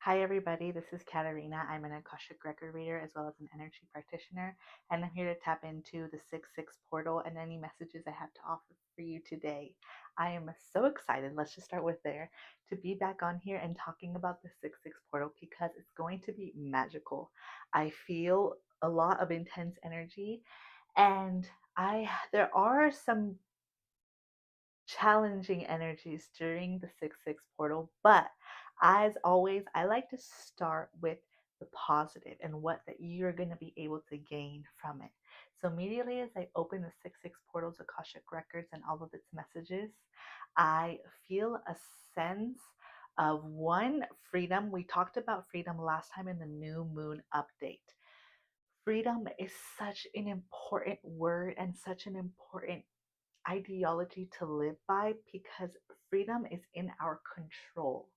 Hi, everybody. This is Katarina. I'm an Akashic record reader as well as an energy practitioner, and I'm here to tap into the 6-6 portal and any messages I have to offer for you today. I am so excited. Let's just start with there to be back on here and talking about the 6-6 portal because it's going to be magical. I feel a lot of intense energy, and there are some challenging energies during the 6-6 portal, but as always, I like to start with the positive and what that you're going to be able to gain from it. So immediately as I open the 6-6 portal's Akashic records and all of its messages, I feel a sense of one, freedom. We talked about freedom last time in the new moon update. Freedom is such an important word and such an important ideology to live by because freedom is in our control.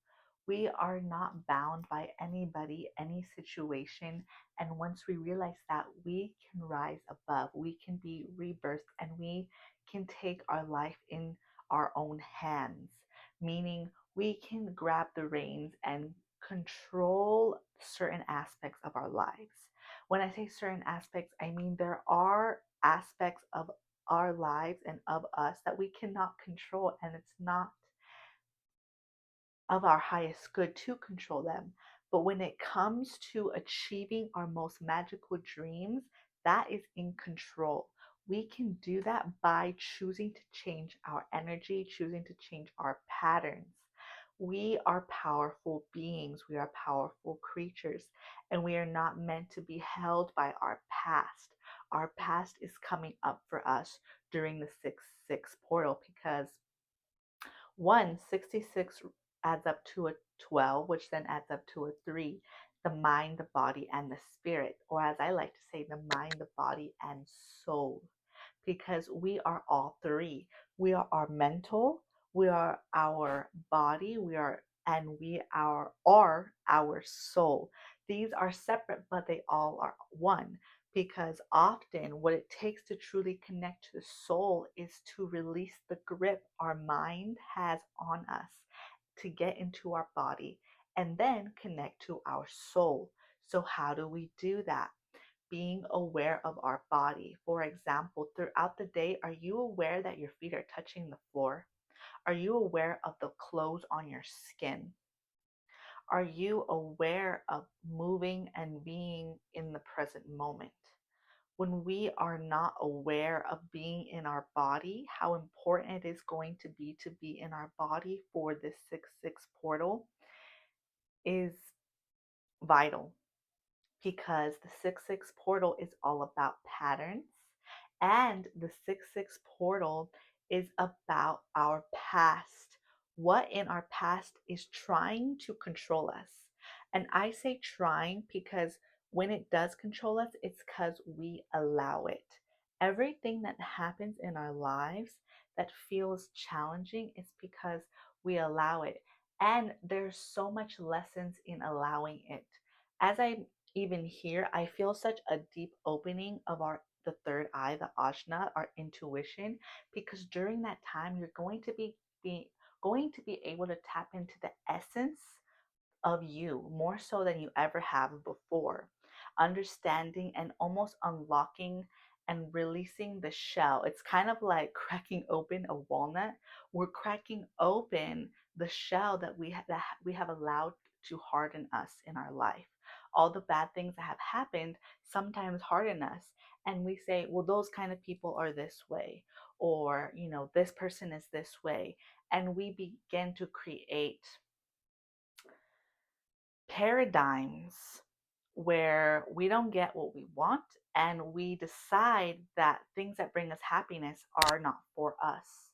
We are not bound by anybody, any situation. And once we realize that, we can rise above, we can be rebirthed, and we can take our life in our own hands, meaning we can grab the reins and control certain aspects of our lives. When I say certain aspects, I mean there are aspects of our lives and of us that we cannot control, and it's not of our highest good to control them. But when it comes to achieving our most magical dreams, that is in control. We can do that by choosing to change our energy, choosing to change our patterns. We are powerful beings, we are powerful creatures, and we are not meant to be held by our past. Our past is coming up for us during the 6-6 portal because 166 adds up to a 12, which then adds up to a 3. The mind, the body, and the spirit, or as I like to say, the mind, the body, and soul, because we are all three. We are our mental, we are our body, we are our soul. These are separate, but they all are one. Because often, what it takes to truly connect to the soul is to release the grip our mind has on us, to get into our body, and then connect to our soul. So, how do we do that? Being aware of our body. For example, throughout the day, are you aware that your feet are touching the floor? Are you aware of the clothes on your skin? Are you aware of moving and being in the present moment? When we are not aware of being in our body, how important it is going to be in our body for this 6-6 portal is vital, because the 6-6 portal is all about patterns, and the 6-6 portal is about our past. What in our past is trying to control us? And I say trying because when it does control us, it's because we allow it. Everything that happens in our lives that feels challenging is because we allow it. And there's so much lessons in allowing it. As I even here, I feel such a deep opening of the third eye, the ajna, our intuition, because during that time you're going to be able to tap into the essence of you more so than you ever have before. Understanding and almost unlocking and releasing the shell. It's kind of like cracking open a walnut. We're cracking open the shell that we have allowed to harden us in our life. All the bad things that have happened sometimes harden us, and we say, well, those kind of people are this way, or this person is this way, and we begin to create paradigms where we don't get what we want, and we decide that things that bring us happiness are not for us.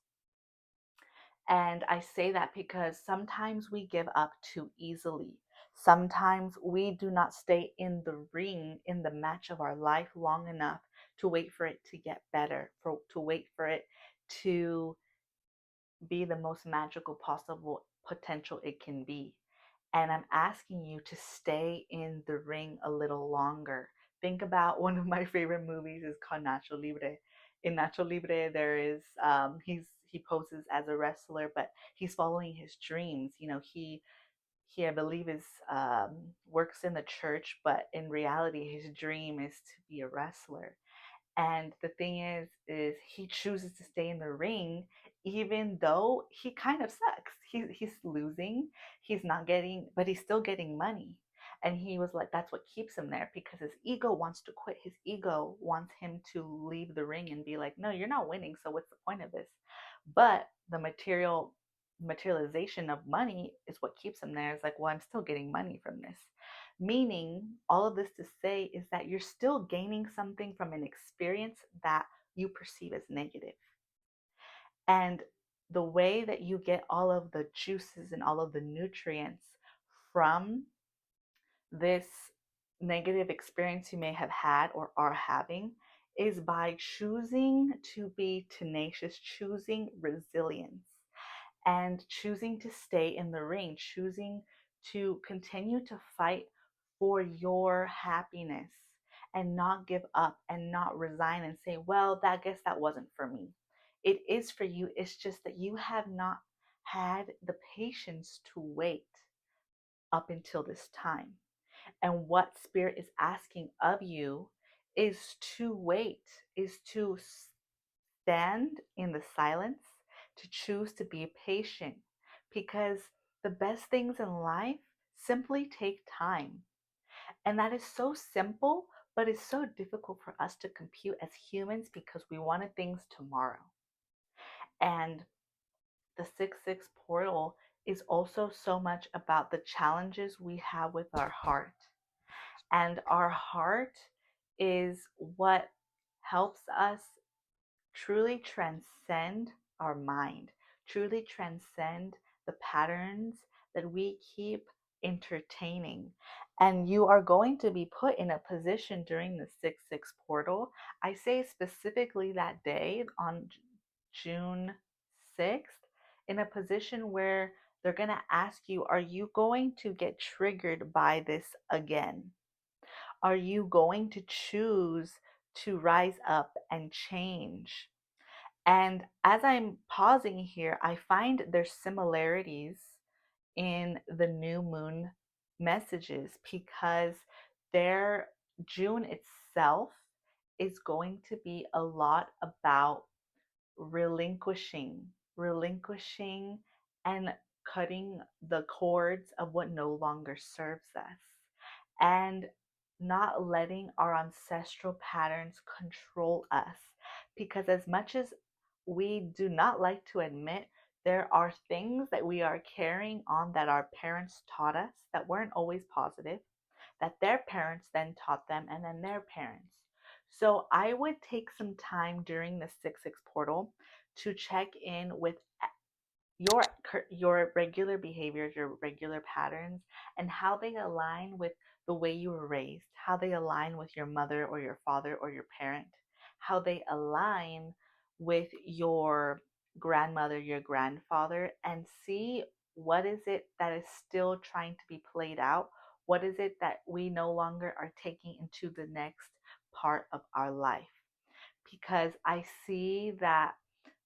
And I say that because sometimes we give up too easily. Sometimes we do not stay in the ring, in the match of our life long enough to wait for it to get better, to wait for it to be the most magical possible potential it can be. And I'm asking you to stay in the ring a little longer. Think about one of my favorite movies is called Nacho Libre. In Nacho Libre, there is he poses as a wrestler, but he's following his dreams. he, I believe, is works in the church, but in reality, his dream is to be a wrestler. And the thing is he chooses to stay in the ring, even though he kind of sucks. He's losing. He's not getting, but he's still getting money. And he was like, that's what keeps him there because his ego wants to quit. His ego wants him to leave the ring and be like, no, you're not winning. So what's the point of this? But the materialization of money is what keeps him there. It's like, well, I'm still getting money from this. Meaning, all of this to say is that you're still gaining something from an experience that you perceive as negative. And the way that you get all of the juices and all of the nutrients from this negative experience you may have had or are having is by choosing to be tenacious, choosing resilience, and choosing to stay in the ring, choosing to continue to fight for your happiness and not give up and not resign and say, well, I guess that wasn't for me. It is for you. It's just that you have not had the patience to wait up until this time. And what Spirit is asking of you is to wait, is to stand in the silence, to choose to be patient, because the best things in life simply take time. And that is so simple, but it's so difficult for us to compute as humans because we wanted things tomorrow. And the 6-6 portal is also so much about the challenges we have with our heart. And our heart is what helps us truly transcend our mind, truly transcend the patterns that we keep entertaining. And you are going to be put in a position during the 6-6 portal. I say specifically that day on June 6th, in a position where they're going to ask you, are you going to get triggered by this again? Are you going to choose to rise up and change? And as I'm pausing here, I find there's similarities in the new moon messages because their June itself is going to be a lot about relinquishing and cutting the cords of what no longer serves us, and not letting our ancestral patterns control us. Because as much as we do not like to admit, there are things that we are carrying on that our parents taught us that weren't always positive, that their parents then taught them, and then their parents. So I would take some time during the 6-6 portal to check in with your your regular behaviors, your regular patterns, and how they align with the way you were raised, how they align with your mother or your father or your parent, how they align with your grandmother, your grandfather, and see what is it that is still trying to be played out. What is it that we no longer are taking into the next part of our life? Because I see that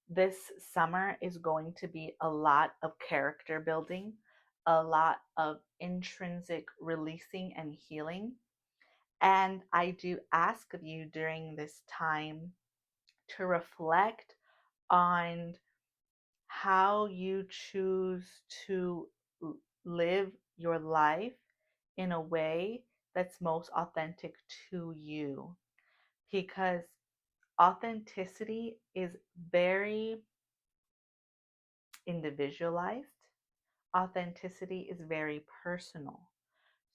this summer is going to be a lot of character building, a lot of intrinsic releasing and healing. And I do ask of you during this time to reflect on how you choose to live your life in a way that's most authentic to you. Because authenticity is very individualized. Authenticity is very personal.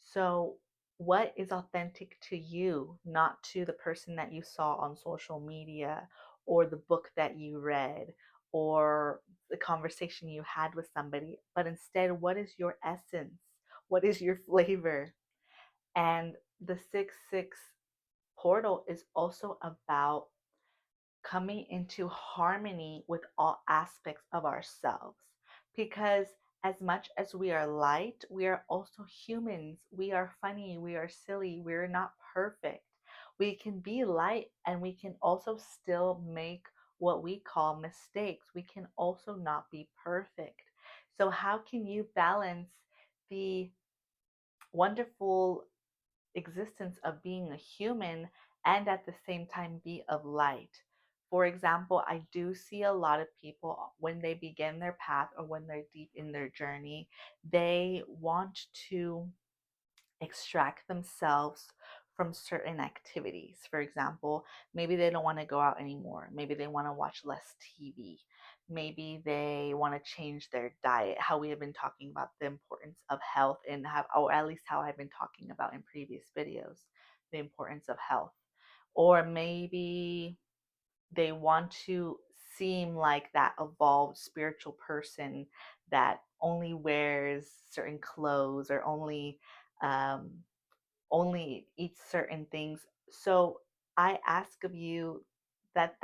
So, what is authentic to you, not to the person that you saw on social media or the book that you read or the conversation you had with somebody, but instead, what is your essence? What is your flavor? And the 6-6 portal is also about coming into harmony with all aspects of ourselves. Because as much as we are light, we are also humans. We are funny, we are silly, we're not perfect. We can be light and we can also still make what we call mistakes. We can also not be perfect. So, how can you balance the wonderful existence of being a human and at the same time be of light. For example, I do see a lot of people when they begin their path or when they're deep in their journey, they want to extract themselves from certain activities. For example, maybe they don't want to go out anymore. Maybe they want to watch less TV. Maybe they want to change their diet. How we have been talking about the importance of health and have, or at least how I've been talking about in previous videos, the importance of health. Or maybe they want to seem like that evolved spiritual person that only wears certain clothes or um, only eats certain things. So I ask of you that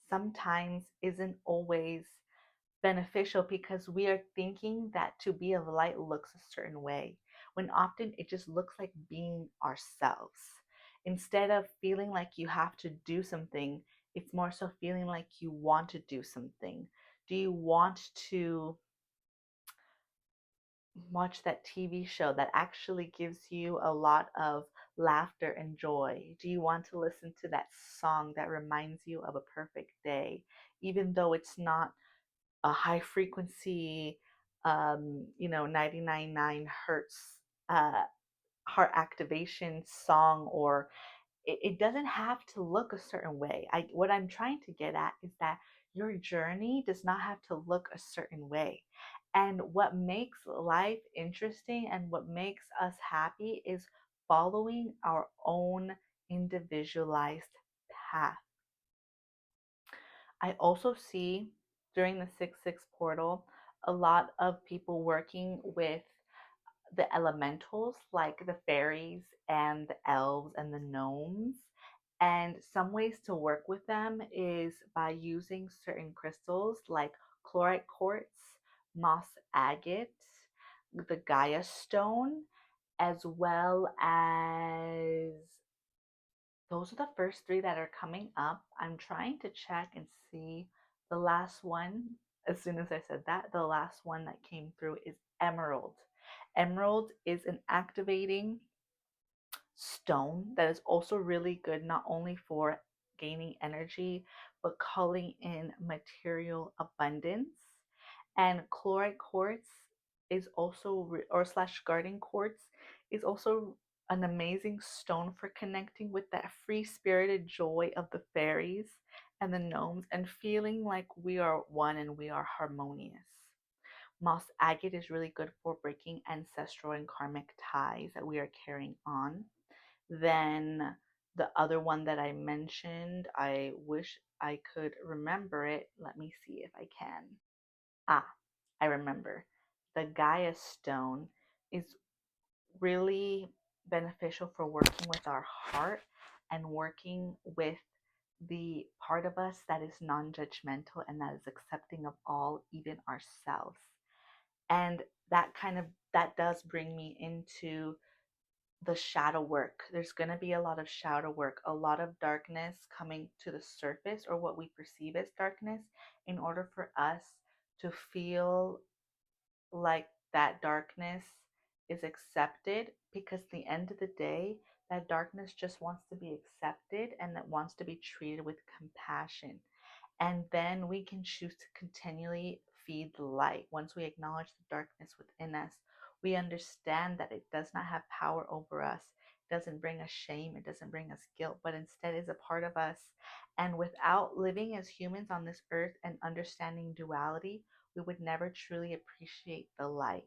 sometimes isn't always beneficial because we are thinking that to be of light looks a certain way when often it just looks like being ourselves. Instead of feeling like you have to do something, it's more so feeling like you want to do something. Do you want to watch that TV show that actually gives you a lot of laughter and joy? Do you want to listen to that song that reminds you of a perfect day, even though it's not a high frequency, 99.9 hertz uh, heart activation song, or it doesn't have to look a certain way. What I'm trying to get at is that your journey does not have to look a certain way. And what makes life interesting and what makes us happy is following our own individualized path. I also see during the 6-6 portal a lot of people working with the elementals like the fairies and the elves and the gnomes. And some ways to work with them is by using certain crystals like chlorite quartz, moss agate, the Gaia Stone, as well as those are the first three that are coming up. I'm trying to check and see the last one. As soon as I said that, the last one that came through is emerald. Emerald is an activating stone that is also really good not only for gaining energy but calling in material abundance. And chlorite quartz is also or slash garden quartz is also an amazing stone for connecting with that free spirited joy of the fairies and the gnomes and feeling like we are one and we are harmonious. Moss agate is really good for breaking ancestral and karmic ties that we are carrying on. Then the other one that I mentioned, I wish I could remember it. Let me see if I can. Ah, I remember. The Gaia Stone is really beneficial for working with our heart and working with the part of us that is non judgmental and that is accepting of all, even ourselves. And that does bring me into the shadow work. There's going to be a lot of shadow work, a lot of darkness coming to the surface or what we perceive as darkness in order for us to feel like that darkness is accepted, because at the end of the day, that darkness just wants to be accepted and that wants to be treated with compassion. And then we can choose to continually feed the light. Once we acknowledge the darkness within us, we understand that it does not have power over us. It doesn't bring us shame. It doesn't bring us guilt, but instead is a part of us. And without living as humans on this earth and understanding duality, we would never truly appreciate the light.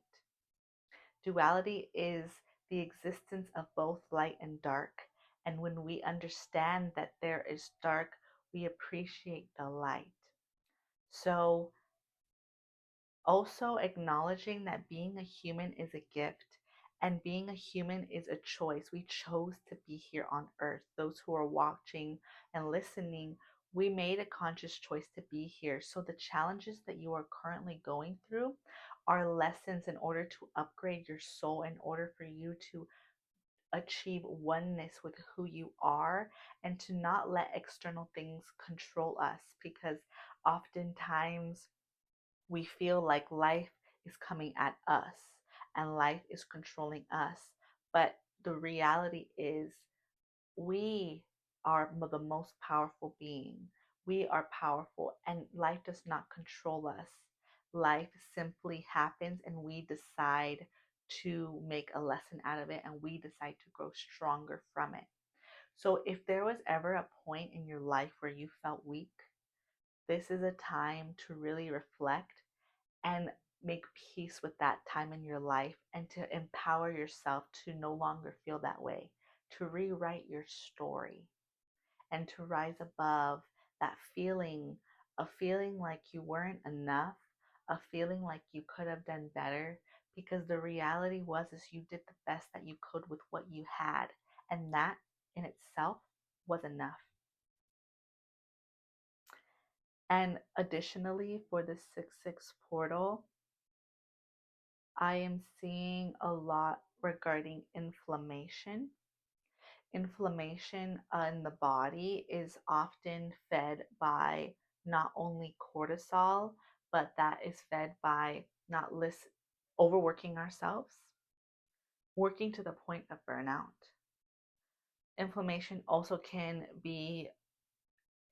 Duality is the existence of both light and dark. And when we understand that there is dark, we appreciate the light. So, also acknowledging that being a human is a gift and being a human is a choice. We chose to be here on earth. Those who are watching and listening, we made a conscious choice to be here. So, the challenges that you are currently going through are lessons in order to upgrade your soul, in order for you to achieve oneness with who you are and to not let external things control us, because oftentimes we feel like life is coming at us. and life is controlling us. But the reality is, we are the most powerful being. We are powerful, and life does not control us. Life simply happens, and we decide to make a lesson out of it, and we decide to grow stronger from it. So, if there was ever a point in your life where you felt weak, this is a time to really reflect and make peace with that time in your life and to empower yourself to no longer feel that way, to rewrite your story and to rise above that feeling of feeling like you weren't enough, of feeling like you could have done better, because the reality was is you did the best that you could with what you had, and that in itself was enough. And additionally, for the 6-6 portal, I am seeing a lot regarding inflammation. Inflammation in the body is often fed by not only cortisol, but that is fed by not overworking ourselves, working to the point of burnout. Inflammation also can be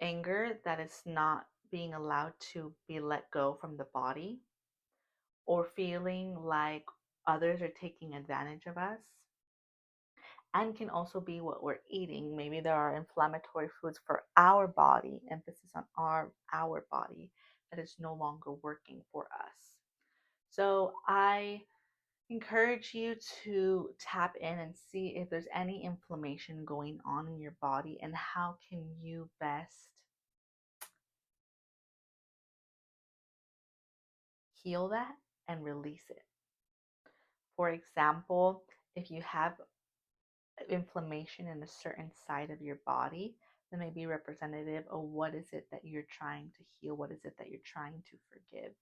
anger that is not being allowed to be let go from the body, or feeling like others are taking advantage of us, and can also be what we're eating. Maybe there are inflammatory foods for our body, emphasis on our body, that is no longer working for us. So I encourage you to tap in and see if there's any inflammation going on in your body, and how can you best heal that and release it. For example, if you have inflammation in a certain side of your body, that may be representative of what is it that you're trying to heal, what is it that you're trying to forgive.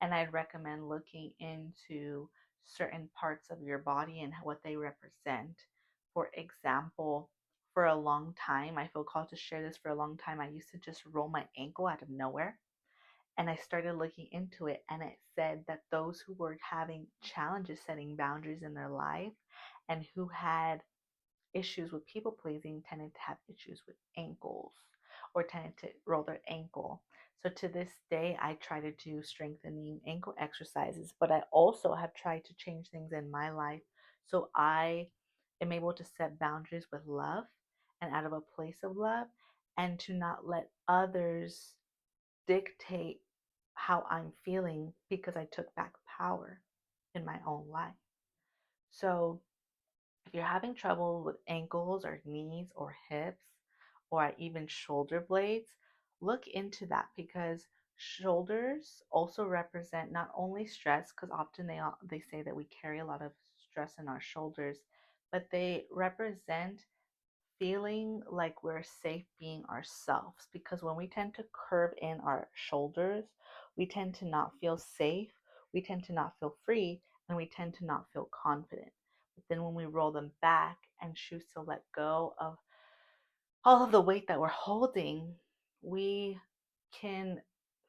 And I'd recommend looking into certain parts of your body and what they represent. For example, for a long time, I feel called to share this. For a long time, I used to just roll my ankle out of nowhere. And I started looking into it, and it said that those who were having challenges setting boundaries in their life and who had issues with people pleasing tended to have issues with ankles, or tended to roll their ankle. So to this day, I try to do strengthening ankle exercises, but I also have tried to change things in my life so I am able to set boundaries with love and out of a place of love, and to not let others dictate how I'm feeling, because I took back power in my own life. So if you're having trouble with ankles or knees or hips or even shoulder blades, look into that, because shoulders also represent not only stress, because often they say that we carry a lot of stress in our shoulders, but they represent feeling like we're safe being ourselves. Because when we tend to curve in our shoulders, we tend to not feel safe, we tend to not feel free, and we tend to not feel confident. But then when we roll them back and choose to let go of all of the weight that we're holding, we can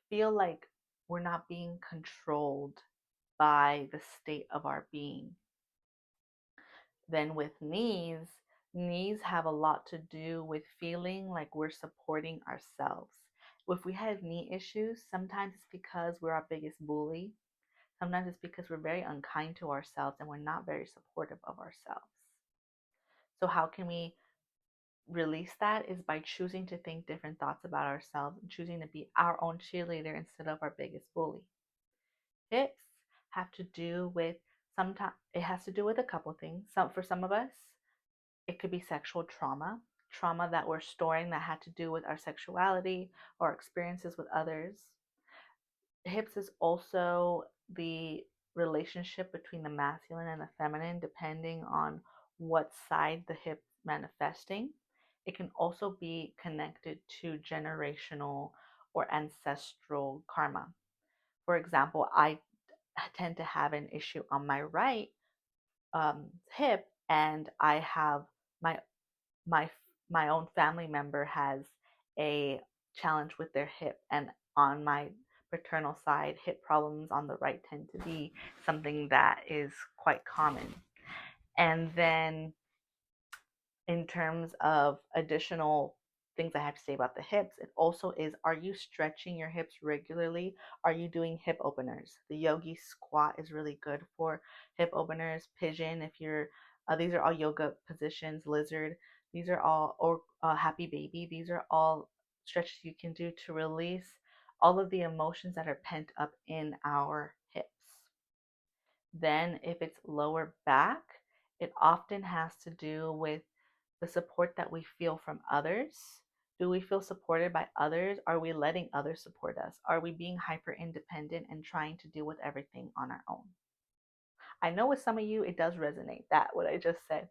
feel like we're not being controlled by the state of our being. Then with knees have a lot to do with feeling like we're supporting ourselves. If we have knee issues, sometimes it's because we're our biggest bully. Sometimes it's because we're very unkind to ourselves and we're not very supportive of ourselves. So how can we release that? Is by choosing to think different thoughts about ourselves and choosing to be our own cheerleader instead of our biggest bully. Hips have to do with, sometimes it has to do with a couple things. For some of us, it could be sexual trauma that we're storing that had to do with our sexuality or experiences with others. Hips is also the relationship between the masculine and the feminine, depending on what side the hip manifesting. It can also be connected to generational or ancestral karma. For example, I tend to have an issue on my right hip, and I have my my my own family member has a challenge with their hip, and on my paternal side, hip problems on the right tend to be something that is quite common. And then in terms of additional things I have to say about the hips, it also is, are you stretching your hips regularly? Are you doing hip openers? The yogi squat is really good for hip openers. Pigeon, if you're, these are all yoga positions. Lizard, these are all, or happy baby, these are all stretches you can do to release all of the emotions that are pent up in our hips. Then, if it's lower back, it often has to do with the support that we feel from others. Do we feel supported by others? Are we letting others support us? Are we being hyper independent and trying to deal with everything on our own? I know with some of you it does resonate, that what I just said.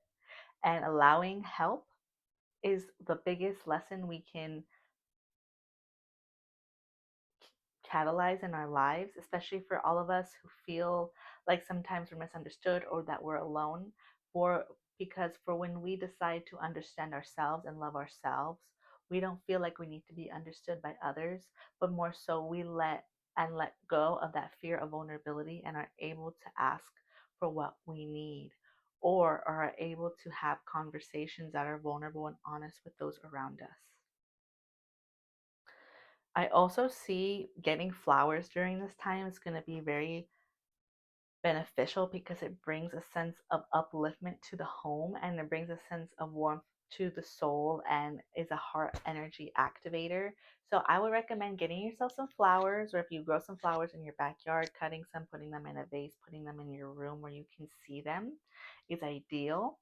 And allowing help is the biggest lesson we can catalyze in our lives, especially for all of us who feel like sometimes we're misunderstood or that we're alone. For because for when we decide to understand ourselves and love ourselves, we don't feel like we need to be understood by others, but more so we let go of that fear of vulnerability and are able to ask for what we need, or are able to have conversations that are vulnerable and honest with those around us. I also see getting flowers during this time is going to be very beneficial because it brings a sense of upliftment to the home, and it brings a sense of warmth to the soul and is a heart energy activator. So I would recommend getting yourself some flowers, or if you grow some flowers in your backyard, cutting some, putting them in a vase, putting them in your room where you can see them is ideal.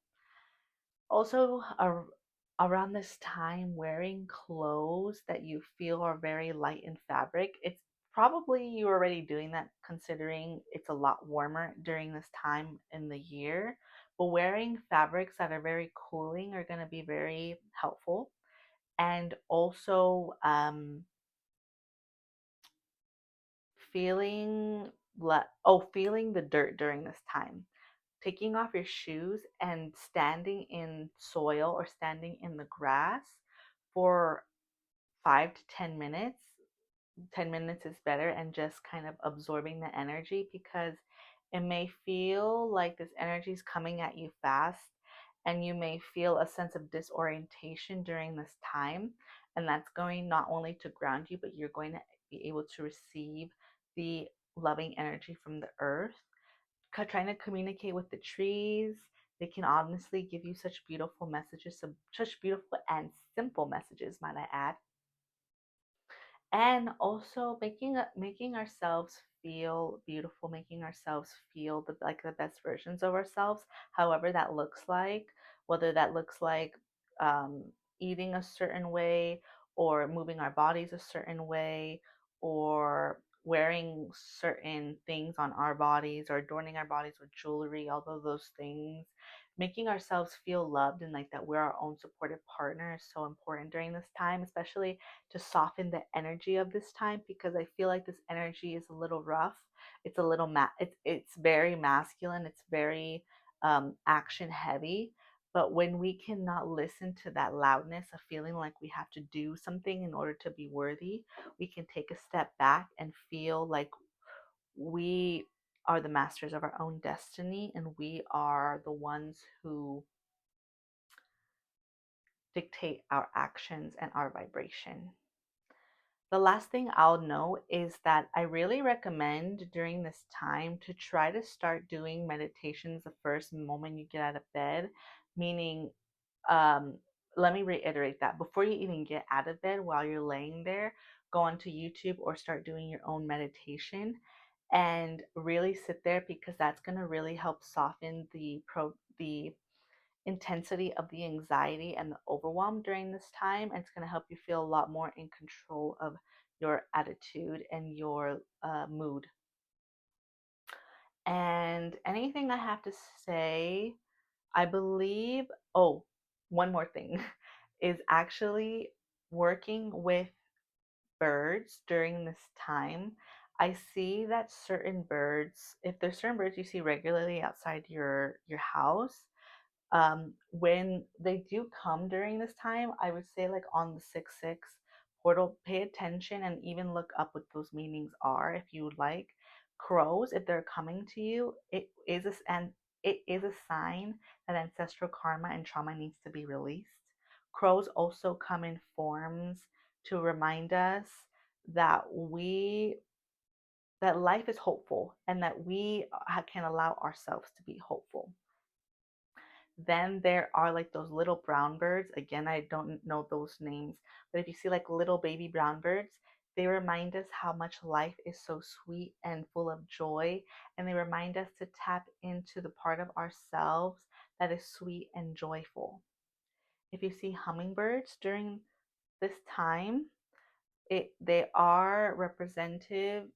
Also, around this time, wearing clothes that you feel are very light in fabric. It's probably you already doing that considering it's a lot warmer during this time in the year. But wearing fabrics that are very cooling are going to be very helpful. And also feeling feeling the dirt during this time, taking off your shoes and standing in soil or standing in the grass for 5 to 10 minutes. 10 minutes is better, and just kind of absorbing the energy, because it may feel like this energy is coming at you fast and you may feel a sense of disorientation during this time. And that's going not only to ground you, but you're going to be able to receive the loving energy from the earth. Trying to communicate with the trees. They can honestly give you such beautiful messages, such beautiful and simple messages, might I add. And also making ourselves feel beautiful, making ourselves feel the best versions of ourselves, however that looks like, whether that looks like um, eating a certain way, or moving our bodies a certain way, or wearing certain things on our bodies, or adorning our bodies with jewelry, all of those things. Making ourselves feel loved and like that we're our own supportive partner is so important during this time, especially to soften the energy of this time, because I feel like this energy is a little rough. It's a little it's very masculine. It's very action heavy. But when we cannot listen to that loudness of feeling like we have to do something in order to be worthy, we can take a step back and feel like we are the masters of our own destiny, and we are the ones who dictate our actions and our vibration. The last thing I'll note is that I really recommend during this time to try to start doing meditations the first moment you get out of bed. Meaning, um, let me reiterate that before you even get out of bed, while you're laying there, go onto YouTube or start doing your own meditation and really sit there, because that's going to really help soften the intensity of the anxiety and the overwhelm during this time. And it's going to help you feel a lot more in control of your attitude and your mood. And anything I have to say, I believe, oh, one more thing is actually working with birds during this time. I see that certain birds, if there's certain birds you see regularly outside your house, when they do come during this time, I would say like on the 6/6 portal, pay attention and even look up what those meanings are if you would like. Crows, if they're coming to you, it is a sign that ancestral karma and trauma needs to be released. Crows also come in forms to remind us that life is hopeful and that we can allow ourselves to be hopeful. Then there are like those little brown birds. Again, I don't know those names, but if you see like little baby brown birds, they remind us how much life is so sweet and full of joy. And they remind us to tap into the part of ourselves that is sweet and joyful. If you see hummingbirds during this time, they are representative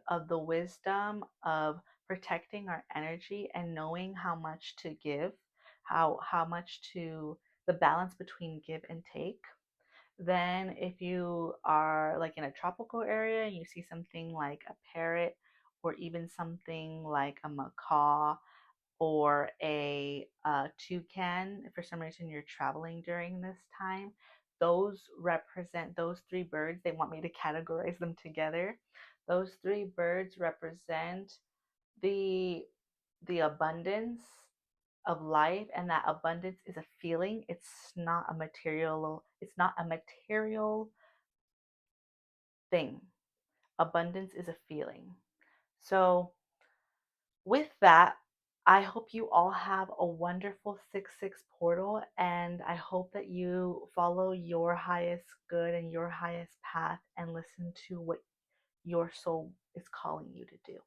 of the wisdom of protecting our energy and knowing how much to give, how much to the balance between give and take. Then if you are like in a tropical area and you see something like a parrot or even something like a macaw or a toucan, if for some reason you're traveling during this time, those represent those three birds. They want me to categorize them together. Those three birds represent the abundance of life, and that abundance is a feeling. It's not a material thing. Abundance is a feeling. So with that, I hope you all have a wonderful 6/6 portal, and I hope that you follow your highest good and your highest path and listen to what your soul is calling you to do.